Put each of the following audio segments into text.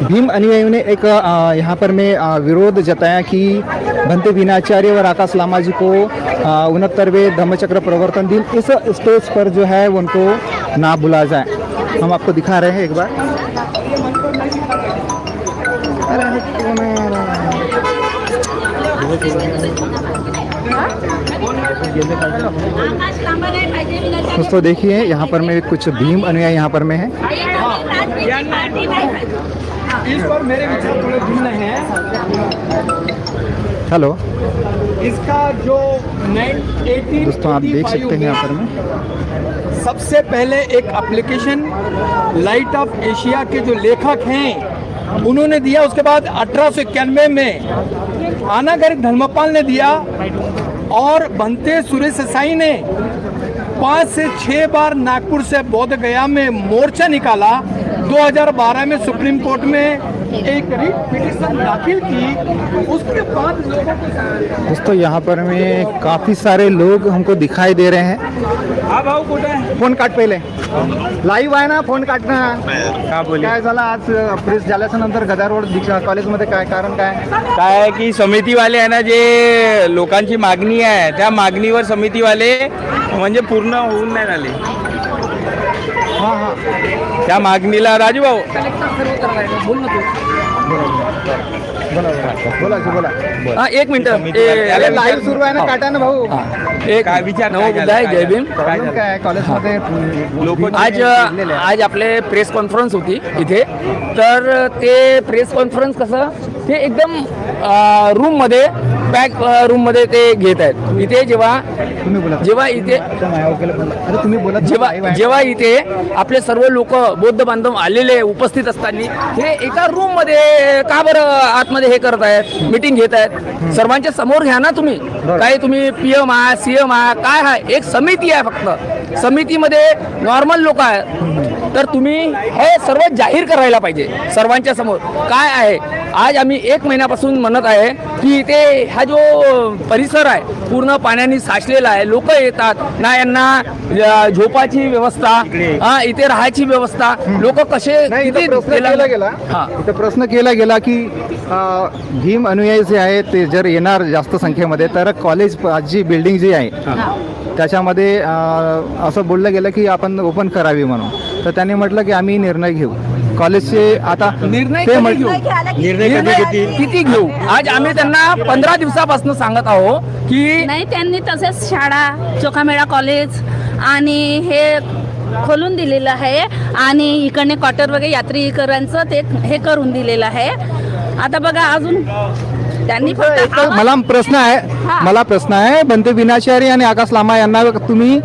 भीम अनुयायियों ने एक यहाँ पर में विरोध जताया कि भंते बीनाचार्य और आकाश लामा जी को 69वें धम्मचक्र प्रवर्तन दिन इस स्टेज पर जो है उनको ना बुलाया जाए। हम आपको दिखा रहे हैं एक बार। दोस्तों देखिए यहाँ पर में कुछ भीम अनुयायी यहाँ पर में है। इस पर मेरे विचार थोड़े भिन्न हैं। हेलो इसका जो 1885 दोस्तों आप देख सकते हैं यहाँ पर में सबसे पहले एक एप्लीकेशन लाइट ऑफ एशिया के जो लेखक हैं उन्होंने दिया। उसके बाद 1891 में आनागरिक धर्मपाल ने दिया और भंते सुरेश साई ने 5 से 6 बार नागपुर से बोध गया में मोर्चा निकाला। 2012 में सुप्रीम कोर्ट में एक रिट पिटीशन दाखिल की। उसके बाद लोगों को दोस्तों यहाँ पर में काफ़ी सारे लोग हमको दिखाई दे रहे हैं। हा भाऊ कुठे आहे? फोन काट पहिले, लाईव्ह आहे ना, फोन काटणं का बोले काय झालं आज प्रेस झाल्याच्या नंतर गदारोळ कॉलेजमध्ये काय कारण काय? काय आहे की समितीवाले आहे ना, जे लोकांची मागणी आहे त्या मागणीवर समितीवाले म्हणजे पूर्ण होऊन नाही राहिले। हां हां त्या मागणीला राजू भाऊ बोला बोला हा, एक मिनिट अरे लाईव्ह सुरू आहे ना, काटा ना भाऊ। एक काय विचार नवोदय आहे, जय भीम। प्रॉब्लेम काय आहे कॉलेजमध्ये? लोक आज आपले प्रेस कॉन्फरन्स होती इथे, तर ते प्रेस कॉन्फरन्स कसं ते एकदम रूममध्ये पॅक रूममध्ये ते घेत आहेत। इथे तुम्ही बोला जेव्हा इथे अरे तुम्ही बोला जेव्हा इथे आपले सर्व लोक बौद्ध बांधव आलेले उपस्थित असताना हे एका रूम मध्ये का बरं आतमध्ये हे करत आहेत, मीटिंग घेत आहेत? सर्वांच्या समोर घ्या ना तुम्ही। काय तुम्ही पीएम आहात, सीएम आहात, काय आहे? एक समिती आहे, फक्त समितीमध्ये नॉर्मल लोक आहेत, तर तुम्ही हे सर्व जाहीर करायला पाहिजे सर्वांच्या समोर काय आहे। आज आम्ही 1 महिन्यापासून म्हणत आहे की इथे हा जो परिसर आहे पूर्ण पाण्याने साचलेला आहे। लोक येतात ना, यांना झोपाची व्यवस्था, इथे राहायची व्यवस्था, लोक कसे इथे प्रश्न केला गेला की भीम अनुयायी जे आहेत ते जर येणार जास्त संख्येमध्ये तर कॉलेज जी बिल्डिंग जी आहे त्याच्यामध्ये असं बोललं गेलं की आपण ओपन करावी म्हणून। तर त्यांनी म्हटलं की आम्ही निर्णय घेऊ कॉलेजचे। आता निर्णय ते किती घेऊ? आज आम्ही त्यांना 15 दिवसापासून सांगत आहोत की नाही, त्यांनी तसेच शाळा, चोखामेळा कॉलेज आणि हे खोलून दिलेलं आहे आणि इकडने क्वार्टर वगैरे यात्रेकरांचं ते हे करून दिलेलं आहे। आता बघा अजून त्यांनी फक्त मला प्रश्न आहे भंते बीनाचार्य आणि आकाश लामा यांना तुम्ही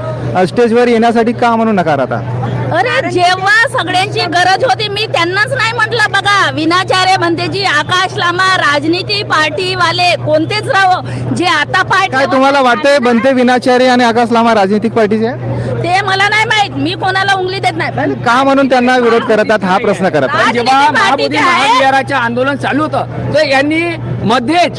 स्टेजवर येण्यासाठी का म्हणून नकार आता? अरे जेव्हा सगळ्यांची गरज होती मी त्यांनाच नाही म्हटलं। बघा विनाचार्य भंतेजी, आकाश लामा, राजनीती पार्टी वाले कोणतेच राहो, जे आता पार्टी काय तुम्हाला वाटतंय भंते बीनाचार्य आणि आकाश लामा राजनीतिक पार्टीचे ते मला नाही माहित, मी कोणाला उंगली देत नाही। का म्हणून त्यांना विरोध करतात हा प्रश्न करत आहे। जेव्हा महाबोधी महाविहाराचे आंदोलन चालू होतं तर यांनी मध्येच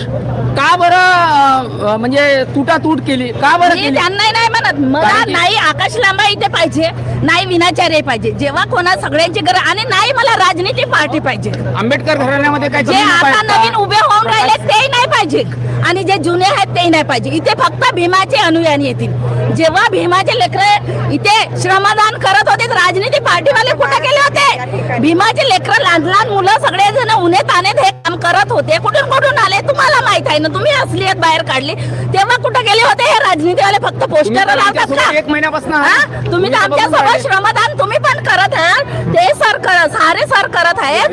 का बरं म्हणजे तुटातूट केली, का बरं मी केली? त्यांना नाही म्हणत, मला नाही आकाश लांबा इथे पाहिजे, नाही विनाचार्य पाहिजे, जेव्हा कोणा सगळ्यांची गरज, आणि नाही मला राजनीती पार्टी पाहिजे। आंबेडकर घराण्यामध्ये काय जे जमीन आता पाहिजे का? नवीन उभे होऊन राहिले ते नाही पाहिजे आणि जे जुने आहेत ते नाही पाहिजे। इथे फक्त भीमाचे अनुयायी येतील। जेव्हा भीमाचे लेकरं इथे श्रमदान करत होते राजनीती पार्टीवाले कुठे गेले होते? भीमाचे लेकरं, लहान लहान मुलं सगळेजण उन्हे तानेत हे काम करत होते, कुठून आले तुम्हाला माहित आहे ना, तुम्ही असली आहेत बाहेर काढली, तेव्हा कुठे गेले होते हे राजनीतीवाले? फक्त पोस्टर लावतात का? 1 महिन्यापासून तुम्ही तर आमच्या सोबत श्रमदान तुम्ही पण करत आहात, ते सर सारे सर करत आहेत।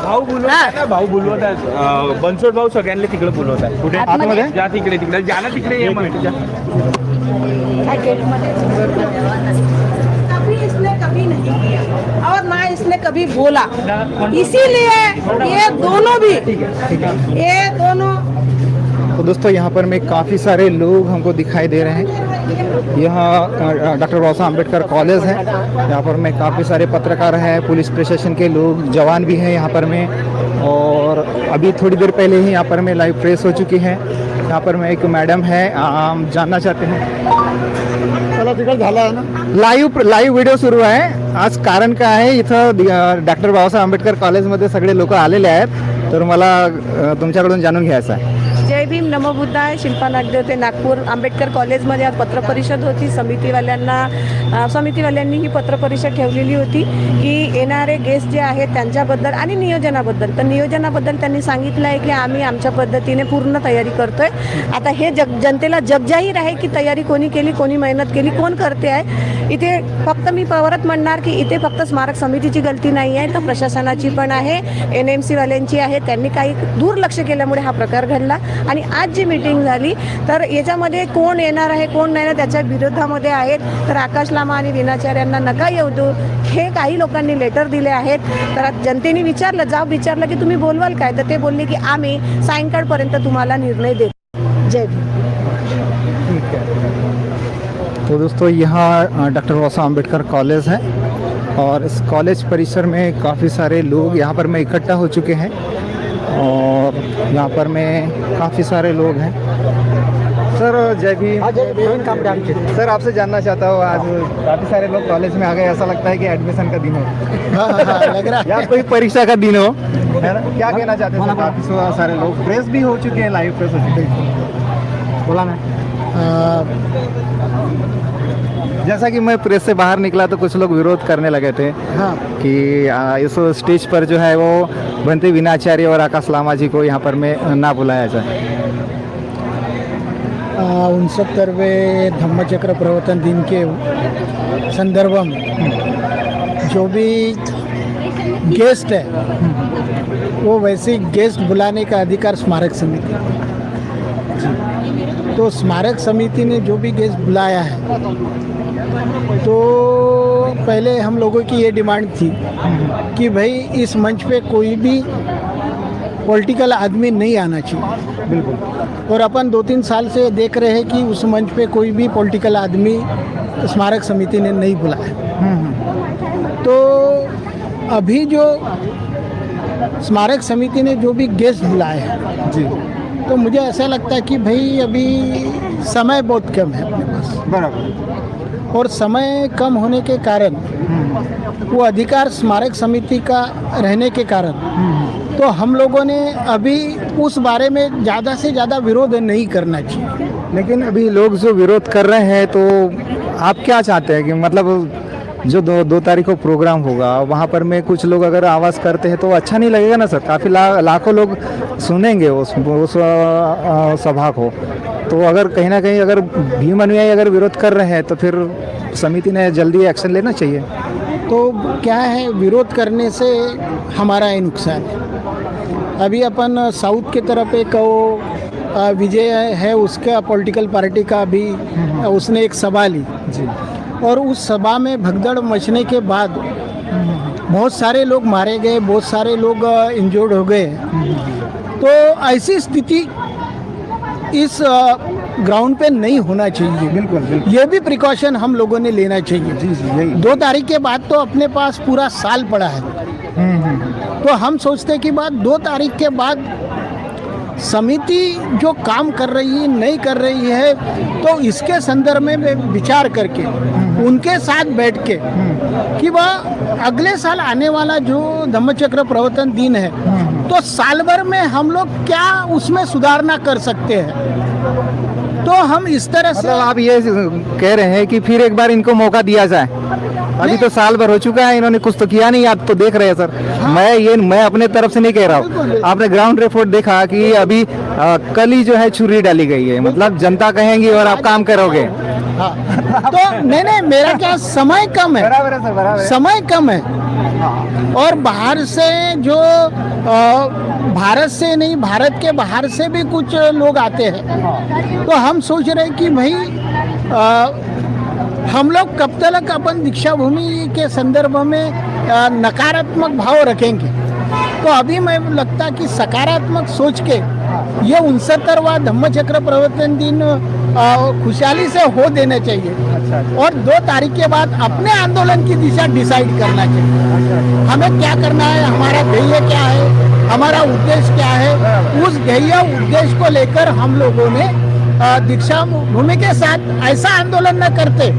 भाऊ बोलवत आहेत, बनसोड भाऊ सगळ्यांना तिकडे बोलवत आहेत। कुठे आतमध्ये? जा तिकडे जा ना, तिकडे ये म्हणते। कभी इसने कभी नहीं किया और ना इसने कभी बोला, इसीलिए ये दोनों तो दोस्तों यहाँ पर में काफ़ी सारे लोग हमको दिखाई दे रहे हैं। यहाँ डॉक्टर बाबा साहब अम्बेडकर कॉलेज है, यहाँ पर में काफ़ी सारे पत्रकार हैं, पुलिस प्रशासन के लोग, जवान भी हैं यहाँ पर में। और अभी थोड़ी देर पहले ही यहाँ पर में लाइव प्रेस हो चुकी है। यहाँ पर में एक मैडम है, जानना चाहते हैं चला तिकडे झाला आहे ना. लाईव्ह व्हिडिओ सुरू आहे. आज कारण काय आहे, इथं डॉक्टर बाबासाहेब आंबेडकर कॉलेजमध्ये सगळे लोक आलेले आहेत, तर मला तुमच्याकडून जाणून घ्यायचं आहे. जय भीम, नमो बुद्धाय. शिल्पा नागदेवते, नागपूर. आंबेडकर कॉलेजमध्ये आज पत्रपरिषद होती. समितीवाल्यांनी ही पत्रपरिषद ठेवलेली होती की येणारे गेस्ट जे आहेत त्यांच्याबद्दल आणि नियोजनाबद्दल. तर नियोजनाबद्दल त्यांनी सांगितलं आहे की आम्ही आमच्या पद्धतीने पूर्ण तयारी करतोय. आता हे जनतेला जगजाहीर आहे की तयारी कोणी केली, कोणी मेहनत केली, कोण करते आहे. इथे फक्त मी परत म्हणणार की इथे फक्त स्मारक समितीची गलती नाही आहे, तर प्रशासनाची पण आहे, NMC वाल्यांची आहे. त्यांनी काही दुर्लक्ष केल्यामुळे हा प्रकार घडला. आणि आज जी मीटिंग झाली तर याच्यामध्ये कोण येणार आहे कोण नाही त्याच्या विरोधामध्ये आहेत. तर आकाश लामा आणि विनाचार्यांना नका येऊ देऊ हे काही लोकांनी लेटर दिले आहेत. तर जनतेने विचारलं की तुम्ही बोलवाल काय, तर ते बोलले की आम्ही सायंकाळपर्यंत तुम्हाला निर्णय देतो. जय भीम. तो दोस्तों, यहाँ डॉक्टर बाबासाहेब आंबेडकर कॉलेज है और इस कॉलेज परिसर में काफ़ी सारे लोग यहाँ पर में इकट्ठा हो चुके हैं और यहाँ पर में काफ़ी सारे लोग हैं. सर जय भीम. सर आपसे जानना चाहता हूँ, आज काफ़ी सारे लोग कॉलेज में आ गए, ऐसा लगता है कि एडमिशन का दिन हो लग रहा या कोई परीक्षा का दिन हो, है ना? क्या कहना चाहते हैं? काफ़ी सारे लोग, प्रेस भी हो चुके हैं, लाइव प्रेस हो चुके हैं. बोला ना, जैसा कि मैं प्रेस से बाहर निकला तो कुछ लोग विरोध करने लगे थे कि इस स्टेज पर जो है वो बनते विनाचार्य और आकाश लामा जी को यहाँ पर में ना बुलाया जाए. 69वें धम्मचक्र प्रवर्तन दिन के संदर्भ में जो भी गेस्ट है वो वैसे गेस्ट बुलाने का अधिकार स्मारक समिति को. तो स्मारक समिति ने जो भी गेस्ट बुलाया है तो पहले हम लोगों की ये डिमांड थी कि भाई इस मंच पे कोई भी पॉलिटिकल आदमी नहीं आना चाहिए. बिल्कुल. और अपन 2-3 साल से देख रहे हैं कि उस मंच पे कोई भी पॉलिटिकल आदमी स्मारक समिति ने नहीं बुलाया. तो अभी जो स्मारक समिति ने जो भी गेस्ट बुलाए हैं जी, तो मुझे ऐसा लगता है कि भाई अभी समय बहुत कम है अपने पास. बराबर. और समय कम होने के कारण वो अधिकार स्मारक समिति का रहने के कारण तो हम लोगों ने अभी उस बारे में ज़्यादा से ज़्यादा विरोध नहीं करना चाहिए. लेकिन अभी लोग जो विरोध कर रहे हैं, तो आप क्या चाहते हैं कि मतलब जो 2 तारीख को प्रोग्राम होगा वहाँ पर में कुछ लोग अगर आवाज़ करते हैं तो अच्छा नहीं लगेगा ना सर? काफ़ी लाखों लोग सुनेंगे उस सभा को. तो अगर कहीं ना कहीं अगर भीम अनुयायी अगर विरोध कर रहे हैं तो फिर समिति ने जल्दी एक्शन लेना चाहिए. तो क्या है, विरोध करने से हमारा ही नुकसान है. अभी अपन साउथ की तरफ एक वो विजय है उसका पॉलिटिकल पार्टी का भी उसने एक सभा ली जी, और उस सभा में भगदड़ मचने के बाद बहुत सारे लोग मारे गए, बहुत सारे लोग इंजर्ड हो गए. तो ऐसी स्थिति इस ग्राउंड पे नहीं होना चाहिए. बिल्कुल, बिल्कुल. ये भी प्रिकॉशन हम लोगों ने लेना चाहिए. जी जी, यही. 2 तारीख के बाद तो अपने पास पूरा साल पड़ा है. तो हम सोचते कि बाद 2 तारीख के बाद समिति जो काम कर रही है नहीं कर रही है, तो इसके संदर्भ में विचार करके उनके साथ बैठ के कि वह अगले साल आने वाला जो धम्मचक्र प्रवर्तन दिन है तो साल भर में हम लोग क्या उसमें सुधारना कर सकते हैं. तो हम इस तरह से, मतलब आप ये कह रहे हैं कि फिर एक बार इनको मौका दिया जाए. अभी तो साल भर हो चुका है, इन्होंने कुछ तो किया नहीं. आप तो देख रहे हैं सर. हाँ? मैं अपने तरफ से नहीं कह रहा हूँ. आपने ग्राउंड रिपोर्ट देखा कि अभी कल ही जो है छुरी डाली गई है, मतलब जनता कहेंगी और आप काम करोगे. हाँ. तो नहीं मेरा क्या, समय कम है. बराबर है सर, बराबर है. समय कम है. और बाहर से जो भारत से नहीं, भारत के बाहर से भी कुछ लोग आते हैं. तो हम सोच रहे हैं कि भाई हम लोग कब तक अपन दीक्षा भूमि के संदर्भ में नकारात्मक भाव रखेंगे. तो अभी मैं लगता कि सकारात्मक सोच के ये 69वां धम्मचक्र प्रवर्तन दिन खुशहाली से हो देना चाहिए. और 2 तारीख के बाद अपने आंदोलन की दिशा डिसाइड करना चाहिए. हमें क्या करना है, हमारा ध्येय क्या है, हमारा उद्देश्य क्या है. उस ध्येय उद्देश्य को लेकर हम लोगों ने दीक्षा भूमि के साथ ऐसा आंदोलन न करते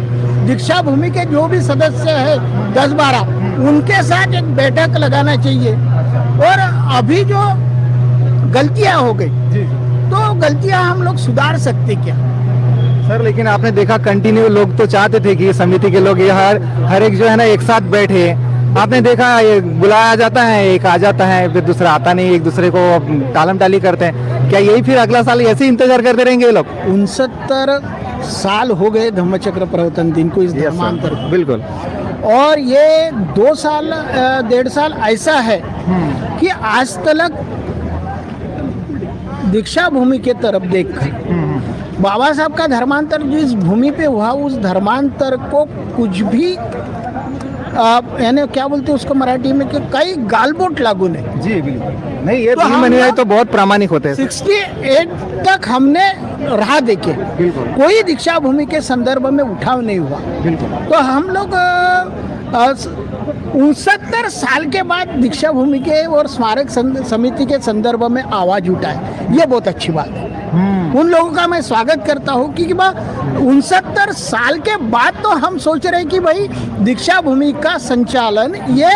दीक्षा भूमि के जो भी सदस्य है 10-12 उनके साथ एक बैठक लगाना चाहिए। और अभी जो गलतियां हो गई तो गलतियां हम लोग सुधार सकते क्या? सर लेकिन आपने देखा कंटिन्यू लोग तो चाहते थे कि समिति के लोग ये हर एक जो है ना एक साथ बैठे। आपने देखा ये बुलाया जाता है, एक आ जाता है फिर दूसरा आता नहीं, एक दूसरे को टालम टाली करते हैं। क्या यही फिर अगला साल ऐसे ही इंतजार करते रहेंगे ये लोग? 69 साल हो गए धम्मचक्र प्रवर्तन दिन को, इस धर्मांतर को। बिल्कुल। और ये 2 साल 1.5 साल ऐसा है कि आज तक दीक्षा भूमि के तरफ देखकर बाबा साहब का धर्मांतर जिस भूमि पे हुआ उस धर्मांतर को कुछ भी यानी क्या बोलते हैं उसको मराठी में कि कई गालबोट लागू नहीं। जी बिल्कुल नहीं, ये तो भीम हम अनुयायी लोग तो बहुत प्रामाणिक होते हैं। 68 तक हमने राह देखे, बिल्कुल। कोई दीक्षा भूमि के संदर्भ में उठाव नहीं हुआ। बिल्कुल। तो हम लोग 69 साल के बाद दीक्षा भूमि के और स्मारक समिति के संदर्भ में आवाज उठाए, ये बहुत अच्छी बात है। उन लोगों का मैं स्वागत करता हूँ कि 69 साल के बाद तो हम सोच रहे हैं कि भाई दीक्षा भूमि का संचालन ये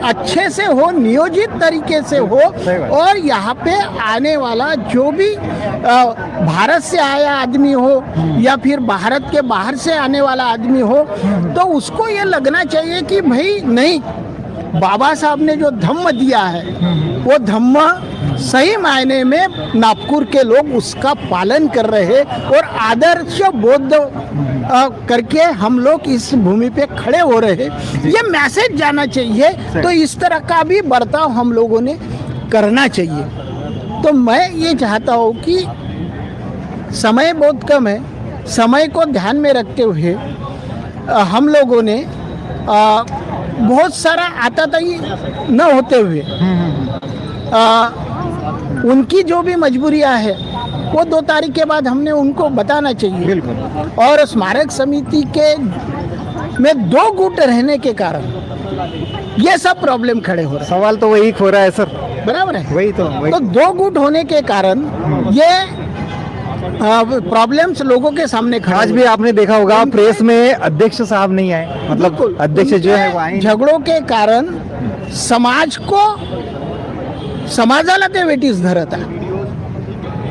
अच्छे से हो, नियोजित तरीके से हो, और यहाँ पे आने वाला जो भी भारत से आया आदमी हो या फिर भारत के बाहर से आने वाला आदमी हो तो उसको ये लगना चाहिए कि भाई नहीं, बाबा साहब ने जो धम्म दिया है वो धम्म सही मायने में नागपुर के लोग उसका पालन कर रहे हैं और आदर्श बोध करके हम लोग इस भूमि पे खड़े हो रहे हैं। ये मैसेज जाना चाहिए। तो इस तरह का भी बर्ताव हम लोगों ने करना चाहिए। तो मैं ये चाहता हूँ कि समय बहुत कम है, समय को ध्यान में रखते हुए हम लोगों ने बहुत सारा आताताई न होते हुए उनकी जो भी मजबूरियां है वो 2 तारीख के बाद हमने उनको बताना चाहिए। बिल्कुल। और स्मारक समिति के में 2 गुट रहने के कारण ये सब प्रॉब्लम खड़े हो रहे हैं। सवाल तो वही हो रहा है सर। बराबर है, वही तो 2 गुट होने के कारण ये प्रॉब्लम्स लोगों के सामने खड़े। आज भी आपने देखा होगा प्रेस में अध्यक्ष साहब नहीं आए, मतलब अध्यक्ष जो है वो आए। झगड़ों के कारण समाज को समाजाला ते वेटीस धरत आहे।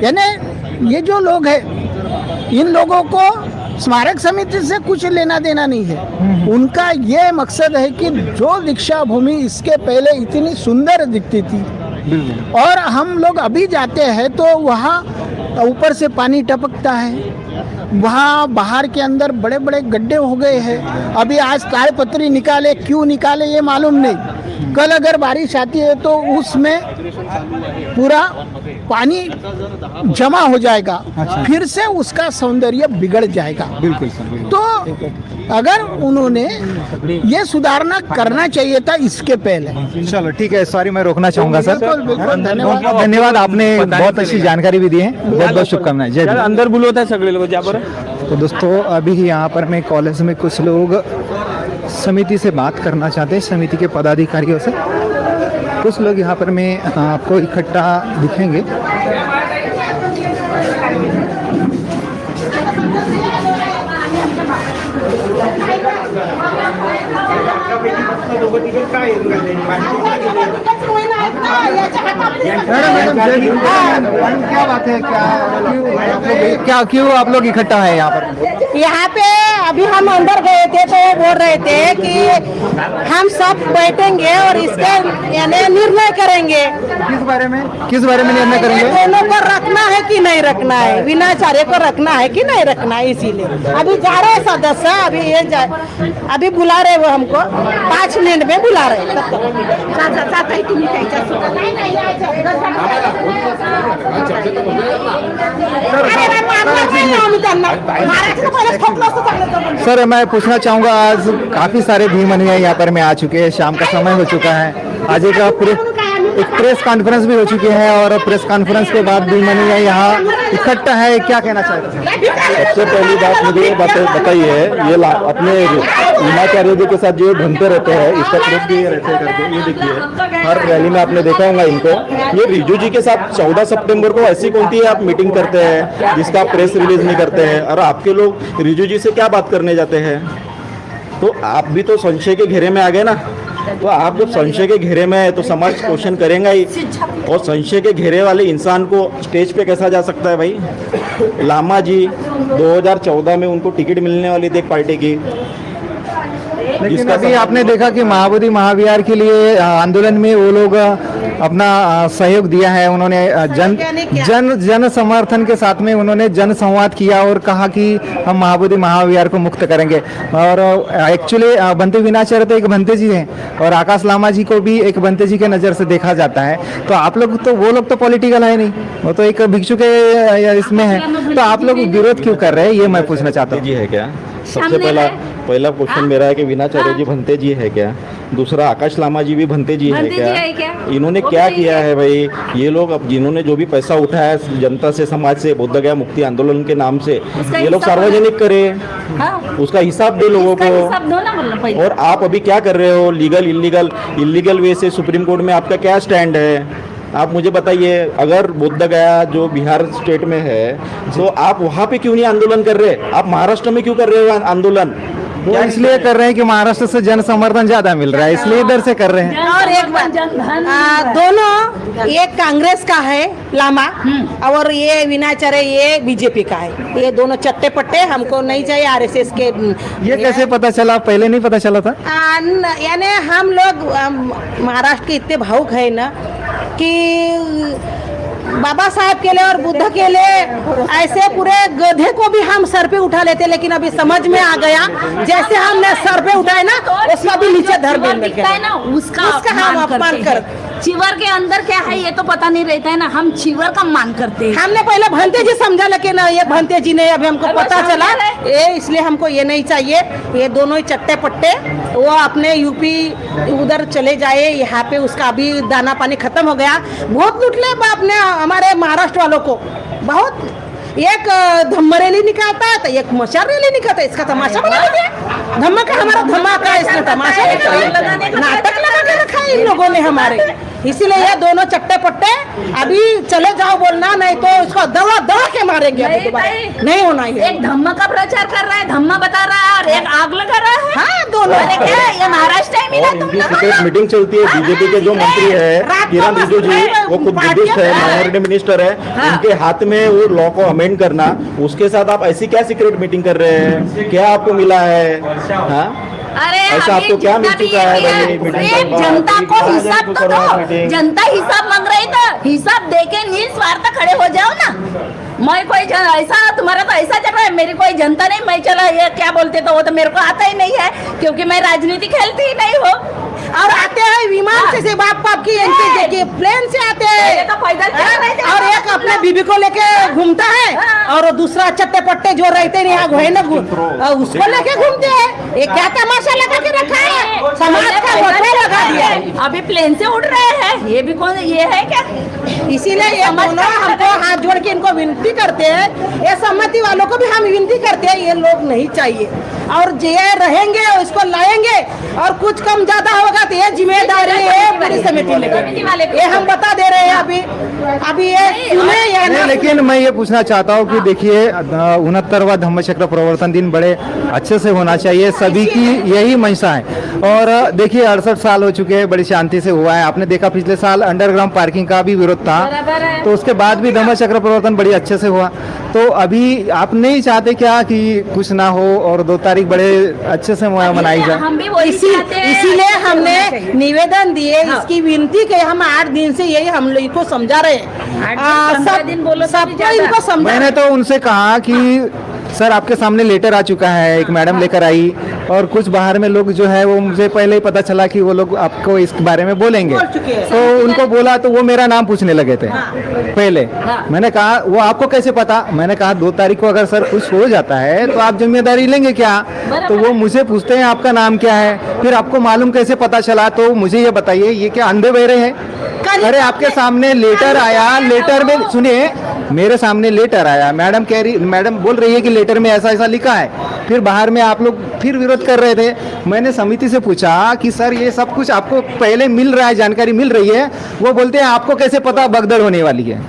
यानी ये जो लोग हैं इन लोगों को स्मारक समिति से कुछ लेना देना नहीं है। उनका ये मकसद है कि जो दीक्षा भूमि इसके पहले इतनी सुंदर दिखती थी और हम लोग अभी जाते हैं तो वहाँ ऊपर से पानी टपकता है, वहाँ बाहर के अंदर बड़े बड़े गड्ढे हो गए हैं। अभी आज ताड़पत्री निकाले, क्यों निकाले ये मालूम नहीं। कल अगर बारिश आती है तो उसमें पूरा पानी जमा हो जाएगा। फिर से उसका सौंदर्य बिगड़ जाएगा। बिल्कुल सर। तो अगर उन्होंने ये सुधारना करना चाहिए था इसके पहले। चलो ठीक है, सॉरी मैं रोकना चाहूंगा सर। बिल्कुल, धन्यवाद। धन्यवाद, आपने बहुत अच्छी जानकारी भी दी है। बहुत बहुत शुभकामनाएं। जय भीम। अंदर बुलवत आहे सगळे लोक, जा बरं। तो दोस्तों अभी यहाँ पर मैं कॉलेज में कुछ लोग समिति से बात करना चाहते हैं, समिति के पदाधिकारियों से। कुछ लोग यहाँ पर मैं आपको इकट्ठा दिखेंगे। क्या बात है, क्या क्यों आप लोग इकट्ठा है यहाँ पर? यहाँ पे अभी हम अंदर गए थे तो वो बोल रहे थे कि हम सब बैठेंगे और इसके यानी निर्णय करेंगे। किस बारे में निर्णय करेंगे? दोनों को रखना है कि नहीं रखना है, विनाचार्य को रखना है कि नहीं रखना है। इसीलिए अभी जा रहे सदस्य, अभी बुला रहे वो हमको 5 मिनट में बुला रहे। सर मैं पूछना चाहूँगा, आज काफ़ी सारे भीम अनुयायी यहाँ पर में आ चुके हैं, शाम का समय हो चुका है। आज एक पूरे एक प्रेस कॉन्फ्रेंस भी हो चुकी है और प्रेस कॉन्फ्रेंस के बाद भीम अनुयायी यहाँ इकट्ठा है, क्या कहना चाहते हैं? सबसे पहली बात मुझे ये बताइए, ये अपने विनाचार्य जी के साथ जो घूमते रहते हैं, इसका प्रूफ भी रहते करके ये देखिए, हर रैली में आपने देखा होगा इनको। ये रिजू जी के साथ 14 सितंबर को ऐसी कौन सी आप मीटिंग करते हैं जिसका प्रेस रिलीज नहीं करते हैं, और आपके लोग रिजू जी से क्या बात करने जाते हैं? तो आप भी तो संशय के घेरे में आ गए ना। तो आप जब संशय के घेरे में है तो समाज क्वेश्चन करेगा ही, और संशय के घेरे वाले इंसान को स्टेज पे कैसा जा सकता है भाई? लामा जी 2014 में उनको टिकट मिलने वाली थी एक पार्टी की, लेकिन अभी आपने देखा कि महाबोधि महाविहार के लिए आंदोलन में वो लोग अपना सहयोग दिया है। उन्होंने जन समर्थन के साथ में उन्होंने जन संवाद किया और कहा कि हम महाबोधि महाविहार को मुक्त करेंगे। और एक्चुअली बंते विनाचार्य तो एक बंते जी हैं और आकाश लामा जी को भी एक बंते जी के नज़र से देखा जाता है। तो आप लोग तो, वो लोग तो पॉलिटिकल है नहीं, वो तो एक भिक्षु के इसमें है, तो आप लोग विरोध क्यों कर रहे हैं, ये मैं पूछना चाहता हूँ। जी है क्या? सबसे पहला क्वेश्चन मेरा है कि विनाचार्य जी भंते जी है क्या? दूसरा, आकाश लामा जी भी भंते जी है क्या? इन्होंने क्या किया है भाई? ये लोग अब जिन्होंने जो भी पैसा उठाया है जनता से, समाज से, बोध गया मुक्ति आंदोलन के नाम से, ये लोग सार्वजनिक करे, उसका हिसाब दे लोगों को। और आप अभी क्या कर रहे हो? लीगल इलीगल वे से सुप्रीम कोर्ट में आपका क्या स्टैंड है? आप मुझे बताइए। अगर बोध गया जो बिहार स्टेट में है, तो आप वहाँ पे क्यों नहीं आंदोलन कर रहे? आप महाराष्ट्र में क्यों कर रहे हो आंदोलन? वो इसलिए कर रहे हैं कि महाराष्ट्र से जन समर्थन ज्यादा मिल रहा है, इसलिए इधर से कर रहे हैं। और एक बात, दोनों, एक कांग्रेस का है लामा और ये विनाचार्य ये बीजेपी का है। ये दोनों चट्टे पट्टे हमको नहीं चाहिए आरएसएस के। ये कैसे पता चला? पहले नहीं पता चला था? यानी हम लोग महाराष्ट्र के इतने भावुक है ना कि बाबा साहब के लिए और बुद्ध के लिए ऐसे पूरे गधे को भी हम सर पे उठा लेते, लेकिन अभी समझ में आ गया जैसे हमने सर पे उठाए ना उसका भी नीचे धर देंगे ना, उसका हम अपमान कर। चिवर के अंदर क्या है ये तो पता नहीं रहता है ना, हम चिवर का मान करते हैं। हमने पहले भंते जी समझा, लेकिन ये भंते जी ने अभी हमको पता चला ये, इसलिए हमको ये नहीं चाहिए। ये दोनों ही चट्टे पट्टे वो अपने यूपी उधर चले जाए, यहाँ पे उसका अभी दाना पानी खत्म हो गया। बहुत लुटले बाप ने हमारे महाराष्ट्र वालों को, बहुत। एक धम्म रैली निकालता है तो एक मशाल रैली निकालता है, इसका तमाशा बना दिया। धमाका हमारा धमाका है, इसने तमाशा नाटक लगा के रखा है इन लोगों ने हमारे। इसीलिए ये दोनों चट्टे पट्टे अभी चले जाओ बोलना, नहीं तो इसको दवा के मारेंगे। नहीं होना है। एक धम्म का प्रचार कर रहा है, धम्म बता रहा है, और एक आग लगा रहा है। हाँ, दोनों। ये महाराष्ट्र है मिला तुम लोग। सीक्रेट मीटिंग चलती है। बीजेपी के जो मंत्री है किरण रिजिजू जी, वो खुद बुद्धिस्ट है, माइनॉरिटी मिनिस्टर है, उनके हाथ में वो लॉ को अमेंड करना, उसके साथ आप ऐसी क्या सीक्रेट मीटिंग कर रहे हैं? क्या आपको मिला है? हाँ, अरे ऐसा आपको क्या मिल चुका है भाई? जनता को हिसाब तो दो, जनता हिसाब मांग रही तो हिसाब देके निस्वार्थ खड़े हो जाओ ना। मैं कोई ऐसा, तुम्हारा तो ऐसा चल रहा है, मेरी कोई जनता नहीं, मैं चला ये क्या बोलते तो वो तो मेरे को आता ही नहीं है, क्योंकि मैं राजनीति खेलती ही नहीं हो। और आते हैं विमान से बाप की प्लेन से आते हैं, तो पैदल और एक अपने बीबी को लेके घूमता है, और दूसरा चट्टे पट्टे जो रहते हैं यहाँ घोड़े न उसको लेके घूमते हैं। ये क्या तमाशा लगा के रखा है? समाज का बटवा लगा दिया है। अभी प्लेन से उड़ रहे हैं, ये भी कौन, ये है क्या? इसीलिए ये दोनों हमको हाथ जोड़ के इनको विनती करते हैं, ये सम्मति वालों को भी हम विनती करते हैं, ये लोग नहीं चाहिए। और ये रहेंगे इसको लाएंगे, और कुछ कम ज्यादा होगा तो ये जिम्मेदारी है पूरी समिति लेगी। ये हम बता दे रहे हैं अभी ये सुने या नहीं। लेकिन मैं ये पूछना चाहता हूँ कि देखिए 69वां धम्मचक्र प्रवर्तन दिन बड़े अच्छे से होना चाहिए, सभी की यही मंशा है। और देखिए 68 साल हो चुके हैं, बड़ी शांति से हुआ है। आपने देखा पिछले साल अंडरग्राउंड पार्किंग का भी विरोध था, तो उसके बाद भी धम्मचक्र प्रवर्तन बड़ी अच्छे से हुआ। तो अभी आप नहीं चाहते क्या कि कुछ ना हो और 2 तारीख बड़े अच्छे से मनाई जाए? हम भी वही इसीलिए हमने निवेदन दिए, इसकी विनती के हम 8 दिन से यही हम लोग को समझा रहे हैं। सबको इनको समझा। मैंने तो उनसे कहा कि सर आपके सामने लेटर आ चुका है, एक मैडम लेकर आई और कुछ बाहर में लोग जो है वो मुझे पहले ही पता चला कि वो लोग आपको इस बारे में बोलेंगे, तो उनको बोला तो वो मेरा नाम पूछने लगे थे पहले। मैंने कहा वो आपको कैसे पता? मैंने कहा 2 तारीख को अगर सर कुछ हो जाता है तो आप जिम्मेदारी लेंगे क्या? तो वो मुझे पूछते हैं आपका नाम क्या है, फिर आपको मालूम कैसे पता चला? तो मुझे ये बताइए, ये क्या अंधे बहरे हैं? अरे आपके सामने लेटर आया, लेटर में सुनिए, मेरे सामने लेटर आया, मैडम बोल रही है कि लेटर में ऐसा ऐसा लिखा है, फिर बाहर में आप लोग फिर विरोध कर रहे थे। मैंने समिति से पूछा कि सर ये सब कुछ आपको पहले मिल रहा है, जानकारी मिल रही है? वो बोलते हैं आपको कैसे पता भगदड़ होने वाली है?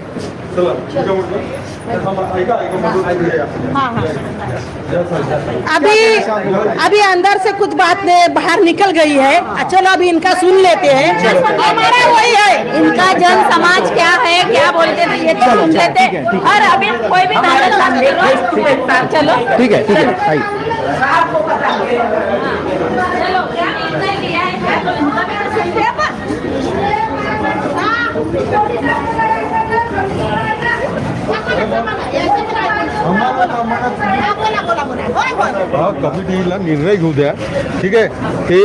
अभी अंदर से कुछ बात बाहर निकल गई है, चलो अभी इनका सुन लेते हैं। हमारा वही है, इनका जन समाज क्या है, क्या बोलते थे, ये तो सुन लेते। और अभी कोई भी चलो ठीक है आइए। चलो क्या निर्णय लिया है, क्या तो इनका भी तो सुनते हैं अपन। कमिटीला निर्णय घेऊ द्या, ठीक आहे? ते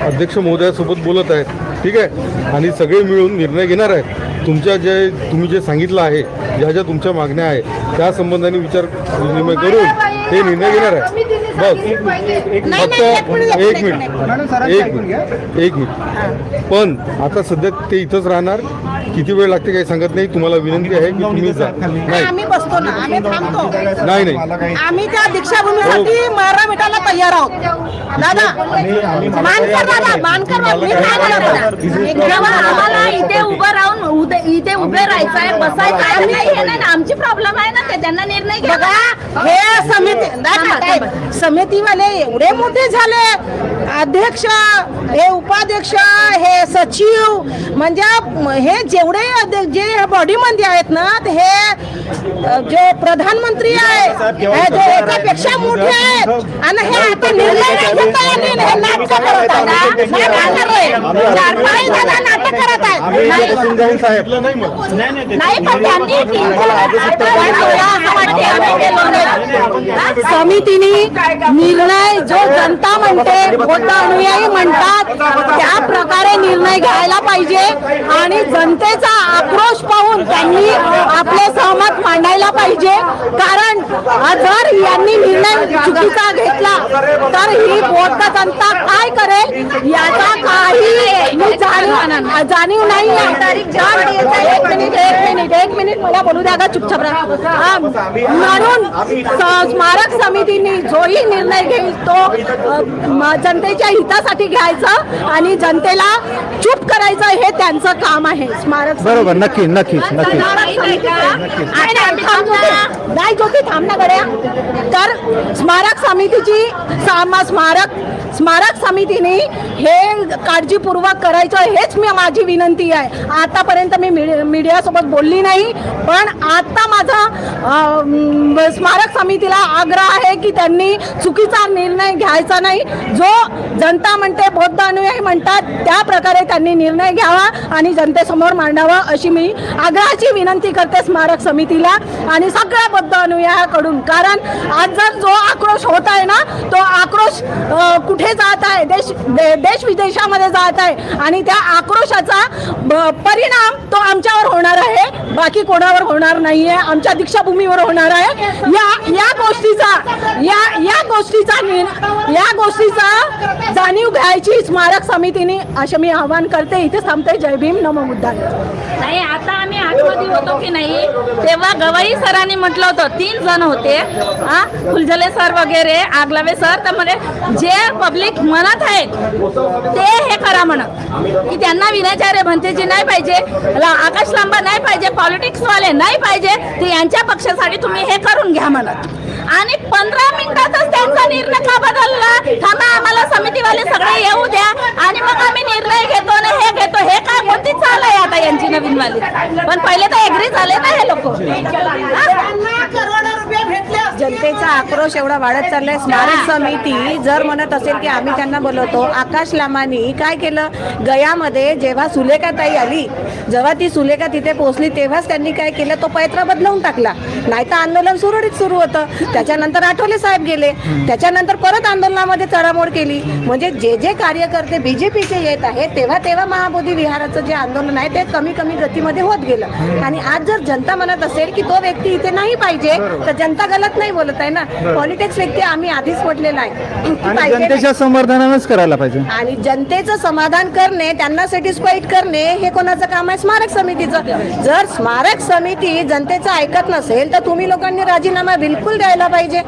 अध्यक्ष महोदयासोबत बोलत आहेत, ठीक आहे, आणि सगळे मिळून निर्णय घेणार आहेत. तुम्ही जे सांगितलं आहे, ज्या ज्या तुमच्या मागण्या आहेत त्या संबंधाने विचार विनिमय करून ते निर्णय घेणार आहे. बस फक्त एक मिनिट पण आता सध्या ते इथंच राहणार. किती वेळ लागते काही सांगत नाही. तुम्हाला विनंती आहे की तुम्ही जा. नाही आम्ही बसतो ना, आम्ही थांबतो. नाही आम्ही त्या दीक्षाभूमीसाठी मारा मिटायला तयार आहोत. दादा मानकर, दादा मानकर, मी काय म्हणत जेव्हा आम्हाला इथे उभं राहून इथे उभे राहायचं आहे, बसायचं आहे, नाही हे नाही ना आमची प्रॉब्लेम आहे ना, ते त्यांना निर्णय घ्या. बघा हे समिती समितीवाले एवढे मोठे झाले, अध्यक्ष, हे उपाध्यक्ष, हे सचिव, म्हणजे हे जेवढे जे बॉडीमध्ये आहेत ना, हे जे प्रधानमंत्री आहेत हे जे एकापेक्षा मोठे आहेत, आणि हे आता निर्णय नाही घेता येत, हे नाटक करत आहेत. नाटक करत आहेत. नाही पण त्यांनी समितीने निर्णय जो जनता म्हणते, बौद्ध अनुयायी म्हणतात, त्या प्रकारे निर्णय घ्यायला पाहिजे आणि जनतेचा आक्रोश पाहून त्यांनी आपले सहमत मांडायला पाहिजे. कारण जर यांनी निर्णय चुकीचा घेतला तर ही बौद्ध जनता काय करेल याचा काही जाणीव नाही. एक मिनिट मला बोलू द्या का, चुपचाप राहा. म्हणून स्मारक समितीने जोही निर्णय घेईल तो जनतेच्या हितासाठी घ्यायचं आणि जनतेला चूप करायचं, हे त्यांचं काम आहे. स्मारक बरोबर, नक्की. नाही ज्योती थांब ना गड्या. तर स्मारक समितीची स्मारक समितीने हे काळजीपूर्वक करायचं, हेच माझी विनंती आहे. आतापर्यंत मी मीडियासोबत बोलली नाही, पण आता माझा स्मारक समितीला आग्रह आहे की त्यांनी चुकीचा निर्णय घ्यायचा नाही. जो जनता म्हणते, बौद्ध अनुयायी म्हणतात, त्या प्रकारे त्यांनी निर्णय घ्यावा आणि जनतेसमोर मांडावा, अशी मी आग्रहाची विनंती करते स्मारक समितीला आणि सगळ्या बौद्ध अनुयायाकडून. कारण आज जर जो आक्रोश होत आहे ना, तो आक्रोश कुठे जात आहे, देश विदेशामध्ये जात आहे आणि त्या आक्रोशाचा परिणाम तो आमच्यावर होणार आहे, बाकी कोणावर होणार नाहीये, आमच्या दीक्षाभूमीवर होणार आहे. या गोष्टीचा जाणीव घ्यायची स्मारक समितीने, असे मी आवाहन करते. इथे थांबते. जय भीम, नमो बुद्धाय. नाही आता आम्ही आठवडी होतो की नाही, तेव्हा गवाई सरांनी म्हटलं होतं 3 जण होते, फुलझले सर वगैरे, आगलावे सर, तर म्हणे जे पब्लिक म्हणत आहेत ते हे करा म्हणत, की त्यांना विनाचार्य भंतेजी नाही पाहिजे, आकाश लांबा नाही पाहिजे, पॉलिटिक्स वाले नाही पाहिजे, ते यांच्या पक्षासाठी तुम्ही हे करून घ्या म्हणत. आणि 15 मिनिटातच त्यांचा निर्णय का बदलला? थांबा, आम्हाला समितीवाले सगळे येऊ द्या आणि मग आम्ही निर्णय घेतो ना, हे घेतो. हे काय कोणती चाल आहे आता यांची नवीन वाली? पण पहिले तर एग्री झाले ना हे लोक. करोडो रुपये भेटले. जनतेचा आक्रोश एवढा वाढत चाललाय. स्मारक समिती जर म्हणत असेल की आम्ही त्यांना बोलवतो, आकाश लामानी काय केलं, गयामध्ये जेव्हा सुलेखाताई आली, जेव्हा ती सुलेखा तिथे पोहोचली तेव्हाच त्यांनी काय केलं, तो पैत्रा बदलवून टाकला. नाही तर आंदोलन सुरळीत सुरू होतं. त्याच्यानंतर आठवले साहेब गेले, त्याच्यानंतर परत आंदोलनामध्ये चढामोड केली. म्हणजे जे जे कार्यकर्ते बीजेपीचे येत आहेत तेव्हा तेव्हा महाबोधी विहाराचं जे आंदोलन आहे ते कमी कमी गतीमध्ये होत गेलं. आणि आज जर जनता म्हणत असेल की तो व्यक्ती इथे नाही पाहिजे, तर जनता गलत नाही बोलत आहे ना. पॉलिटिक्स व्यक्ती आम्ही आधीच म्हटलेलं आहे की आणि पाहिजे नाही. जनतेच्या समाधानानच करायला पाहिजे. आणि जनतेचं समाधान करणे, त्यांना सॅटिस्फाईड करणे हे कोणाचं काम आहे? स्मारक समितीचं. जर स्मारक समिती जनतेचं ऐकत नसेल तर तुम्ही लोकांनी राजीनामा बिलकुल द्यायला पाहिजे.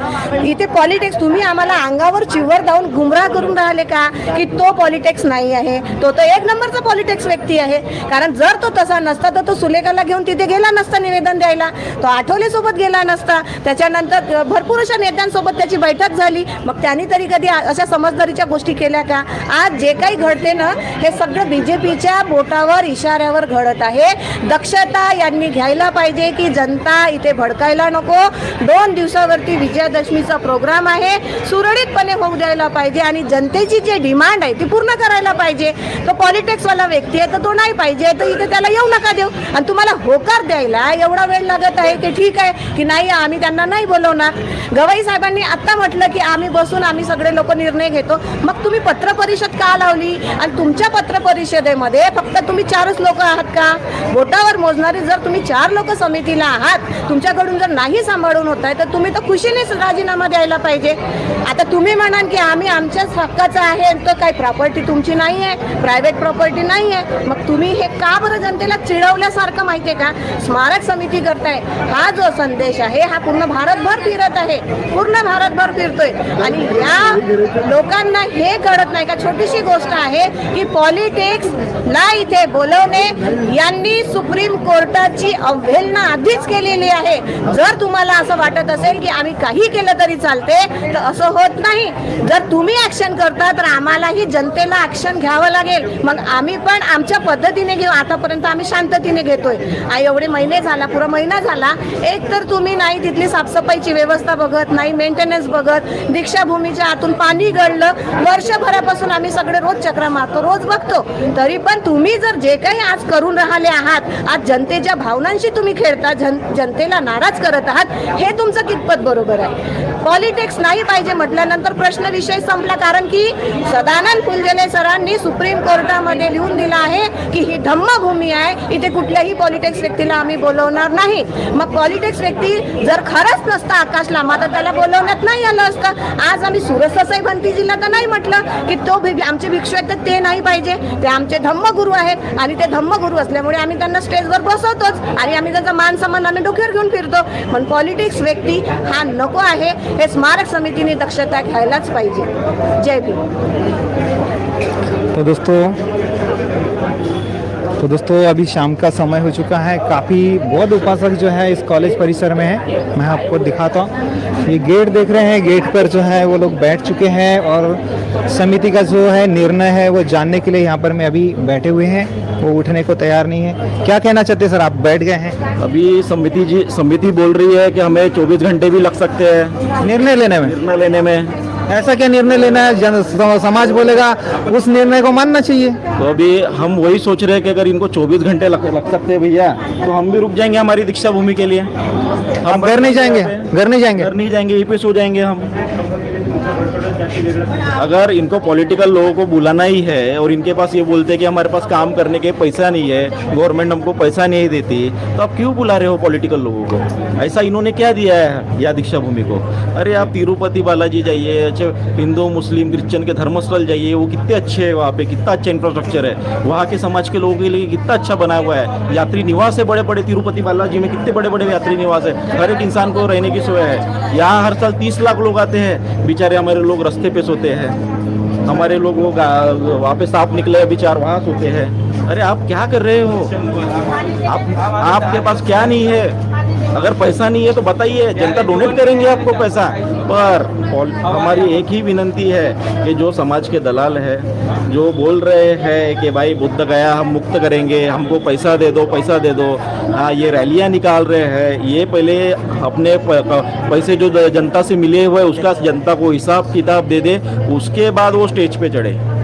इथे पॉलिटिक्स तुम्ही आम्हाला अंगावर चिवर धावून गुमराह करून राहिले का की तो पॉलिटिक्स नाही आहे, तो तर एक नंबरचा पॉलिटिक्स व्यक्ती आहे. कारण जर तो तसा नसता तर तो सुलेखाला घेऊन तिथे गेला नसता निवेदन द्यायला, तो आठवले सोबत गेला नसता. त्याच्यानंतर भरपूर अशा नेत्यांसोबत त्याची बैठक झाली. मग त्यांनी तरी कधी अशा समजदारीच्या गोष्टी केल्या का? आज जे काही घडते ना हे सगळं बीजेपीच्या बोटावर इशाऱ्यावर घडत आहे. दक्षता यांनी घ्यायला पाहिजे की जनता इथे भडकायला नको. 2 दिवसावरती विजयादशमीचा प्रोग्राम आहे, सुरळीतपणे होऊ द्यायला पाहिजे आणि जनतेची जी डिमांड आहे ती पूर्ण करायला पाहिजे. तो पॉलिटिक्सवाला व्यक्ती आहे तर तो नाही पाहिजे तर इथे त्याला येऊ नका देऊ. आणि तुम्हाला होकार द्यायला एवढा वेळ लागत आहे की ठीक आहे की नाही आम्ही त्यांना नाही बोलवणार. गवाई साहेबांनी आता म्हटलं की आम्ही बसून आम्ही सगळे लोक निर्णय घेतो. मग तुम्ही पत्रपरिषद का लावली? आणि तुमच्या पत्रपरिषदेमध्ये फक्त तुम्ही 4च लोक आहात का? बोटावर मोजणारी जर तुम्ही 4 लोक समितीला आहात, तुमच्याकडून जर नाही सांभाळून होत आहे तर तुम्ही तर खुशीनेच राजीनामा द्यायला पाहिजे. आता तुम्ही म्हणाल की आम्ही आमच्याच हक्काचं आहे, तर काही प्रॉपर्टी तुमची नाही आहे, प्रायव्हेट प्रॉपर्टी नाही आहे. मग तुम्ही हे का बरं जनतेला चिडवल्यासारखं माहितीये का? स्मारक समिती करताय हा जो संदेश आहे हा पूर्ण भारतभर फिरत आहे, पूर्ण भारतभर फिरतोय. आणि या लोकांना हे कळत नाही का छोटीशी गोष्ट आहे की पॉलिटिक्सला इथे बोलवणे यांनी सुप्रीम कोर्टाची अवहेलना आधीच केलेली आहे. जर तुम्हाला असं वाटत असेल की आम्ही काही केलं तरी चालते तर असं होत नाही. जर तुम्ही ऍक्शन करता तर आम्हालाही जनतेला ऍक्शन घ्यावं लागेल. मग आम्ही पण आमच्या पद्धतीने घेऊ. आतापर्यंत आम्ही शांततेने घेतोय. एवढे महिने झाला, पुरा महिना झाला, एक तर तुम्ही नाही तिथली साफसफाईची व्यवस्था बघत, नाही मेंटेनन्स बघत. दीक्षाभूमीच्या आतून पाणी गळलं, वर्षभरापासून आम्ही सगळे रोज चक्रा मारतो, रोज बघतो. तरी पण तुम्ही जर जे काही आज करून राहिले आहात, आज जनतेच्या भावनांशी तुम्ही खेळता, जनतेला नाराज करत आहात, हे तुमचं कितपत बरोबर आहे? पॉलिटिक्स नाही पाहिजे म्हटल्यानंतर प्रश्न विषय संपला. कारण की सदानंद फुलझेले सरांनी सुप्रीम कोर्टामध्ये लिहून दिलं आहे की ही धम्मभूमी आहे, इथे कुठल्याही पॉलिटिक्स व्यक्तीला आम्ही बोलवणार नाही. मग पॉलिटिक्स व्यक्ती जर खरंच नसता आकाश लामा तर त्याला बोलवण्यात नाही आलं असतं. आज आम्ही सुरससाई भंतीजीला तर नाही म्हटलं की तो आमचे भिक्षू आहेत तर ते नाही पाहिजे, ते आमचे धम्मगुरू आहेत आणि ते धम्मगुरू असल्यामुळे आम्ही त्यांना स्टेजवर बसवतोच आणि आम्ही त्यांचा मान सन्मान आम्ही डोक्यावर घेऊन फिरतो. पण पॉलिटिक्स व्यक्ती हा नको आहे. हे स्मारक समितीने दक्षता घ्यायलाच पाहिजे. जय भीम. तो दोस्तों अभी शाम का समय हो चुका है. काफ़ी बौद्ध उपासक जो है इस कॉलेज परिसर में है. मैं आपको दिखाता हूँ. ये गेट देख रहे हैं, गेट पर जो है वो लोग बैठ चुके हैं और समिति का जो है निर्णय है वो जानने के लिए यहाँ पर मैं अभी बैठे हुए हैं. वो उठने को तैयार नहीं है. क्या कहना चाहते हैं सर? आप बैठ गए हैं. अभी समिति बोल रही है कि हमें 24 घंटे भी लग सकते हैं निर्णय लेने में. ऐसा क्या निर्णय लेना है? समाज बोलेगा उस निर्णय को मानना चाहिए. तो अभी हम वही सोच रहे हैं कि अगर इनको 24 घंटे लग सकते हैं भैया तो हम भी रुक जाएंगे हमारी दीक्षा भूमि के लिए. हम घर नहीं जाएंगे. घर नहीं जाएंगे, यहीं पे सो जाएंगे हम. अगर इनको पॉलिटिकल लोगों को बुलाना ही है और इनके पास ये बोलते हैं कि हमारे पास काम करने के पैसा नहीं है, गवर्नमेंट हमको पैसा नहीं देती, तो आप क्यों बुला रहे हो पॉलिटिकल लोगों को? ऐसा इन्होंने क्या दिया है या दीक्षा भूमि को? अरे आप तिरुपति बालाजी जाइए, अच्छे हिंदू मुस्लिम क्रिश्चियन के धर्मस्थल जाइए, वो कितने अच्छे हैं, वहाँ पे कितना अच्छा इंफ्रास्ट्रक्चर है, वहाँ के समाज के लोगों के लिए कितना अच्छा बना हुआ है. यात्री निवास है बड़े बड़े, तिरुपति बालाजी में कितने बड़े बड़े यात्री निवास है, हर एक इंसान को रहने की सुविधा है. यहाँ हर साल 30 लाख लोग आते हैं, बेचारे हमारे लोग रास्ते पे सोते हैं, हमारे लोग वो वहाँ पे सांप निकले विचार वहाँ सोते हैं. अरे आप क्या कर रहे हो? आपके पास क्या नहीं है? अगर पैसा नहीं है तो बताइए, जनता डोनेट करेंगे आपको पैसा। पर हमारी एक ही विनंती है कि जो समाज के दलाल है, जो बोल रहे हैं कि भाई बुद्ध गया हम मुक्त करेंगे, हमको पैसा दे दो, पैसा दे दो, हाँ ये रैलियां निकाल रहे हैं, ये पहले अपने पैसे जो जनता से मिले हुए उसका जनता को हिसाब किताब दे दे, उसके बाद वो स्टेज पे चढ़े।